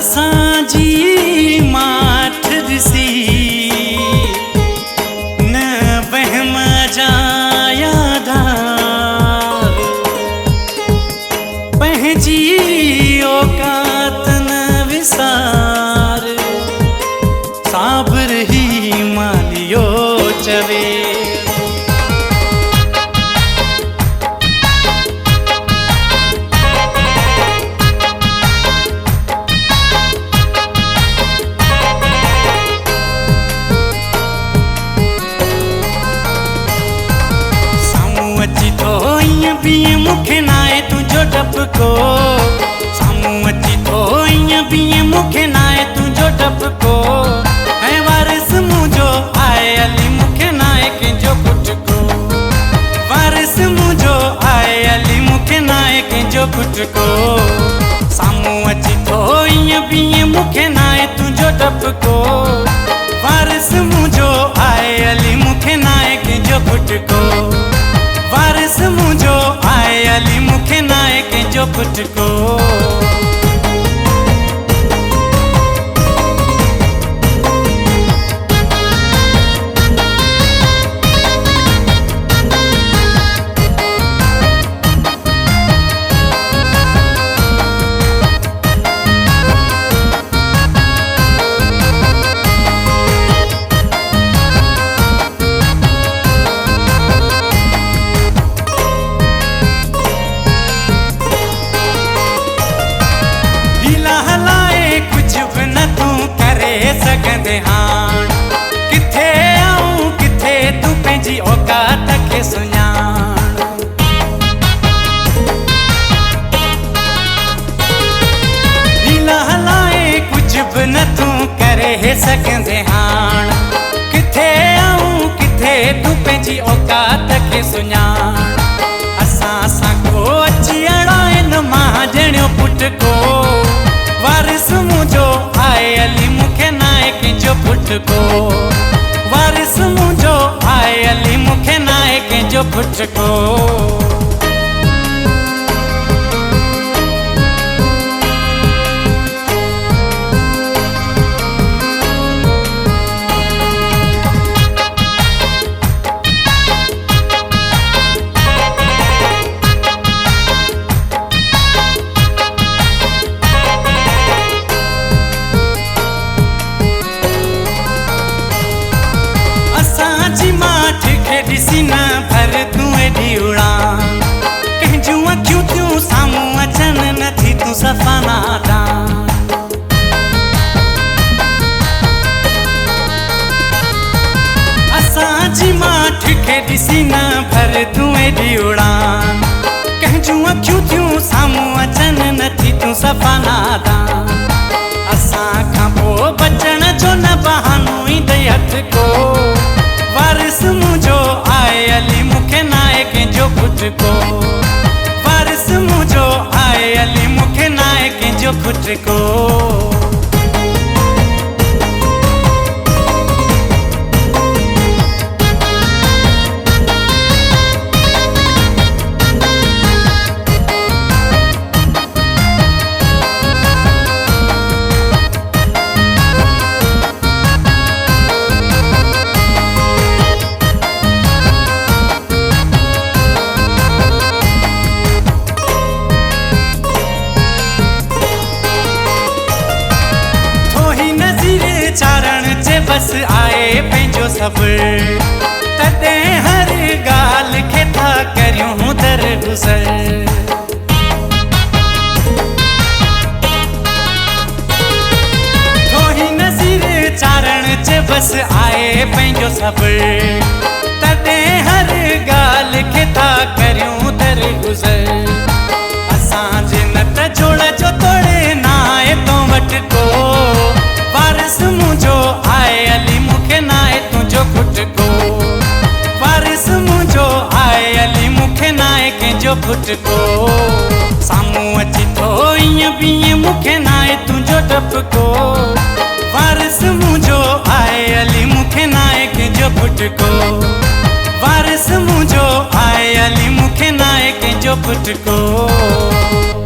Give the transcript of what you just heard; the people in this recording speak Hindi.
असांजी माठ ॾिसी न वहम जा यादार पंहिंजी औकात न विसार साबिर ही मालियो चवे बीए मुखे नाए तुझो डपको सामू अची तो ईअं बीए मुखे नाए तुझो डपको ऐं वारिस मुझो आए अली मुखे नाए कंहिंजो पुटको वारिस मुझो आए अली मुखे नाए कंहिंजो पुटको सामू अची तो ईअं बीए मुखे नाए तुझो डपको वारिस मुझो आए अली मुखे नाए कंहिंजो पुटको वारिस मुझो आए अली मुखे नाए कंहिंजो पुटको सघंदे हाण किथे आऊं किथे तू पंहिंजी औकात खे सुञाण लीला हलाए कुछ बि न तूं करे सघंदे हाण किथे आऊं किथे तू पंहिंजी औकात खे सुञाण असां सां को अची अड़ाए न मां ॼणियो पुटको वारिस मुझो आए अली मुखे नाए कंहिंजो पुटको वारिस मुझो आए अली मुखे नाए कंहिंजो पुटको असांजी माठ खे ॾिसी न भर तूं एॾी उड़ान कंहिंजूं अखियूं थियूं साम्हूं अचनि नथी तूं सफ़ा नादान असांजी माठ खे ॾिसी न भर तूं एॾी उड़ान कंहिंजूं अखियूं थियूं साम्हूं अचनि नथी तूं सफ़ा नादान असां खां पोइ बचण जो न बहानो ईंदई हथ को वारिस मुझो आए अली मुखे नाए कंहिंजो पुटको वारिस मुझो आए अली मुखे नाए कंहिंजो पुटको चारण चे बस आए पंहिंजो सब्र तॾहिं हर ॻाल्हि खे था करियूं दर गुज़र थोही नज़ीर चारण चे बस आए पंहिंजो सब्र तॾहिं हर ॻाल्हि खे था करियूं दर गुज़र असांजे न त जोड़ जो तोड़े न आहे तो वटि को वारिस मुझो आए अली मुखे नाए तुझो पुटको वारिस मुझो आए अली मुखे नाए कंहिंजो पुटको साम्हूं अची तो ईअं बीए मुखे नाए तुझो डपको वारिस मुझो आए अली मुखे नाए कंहिंजो पुटको वारिस मुझो आए अली मुखे नाए कंहिंजो पुटको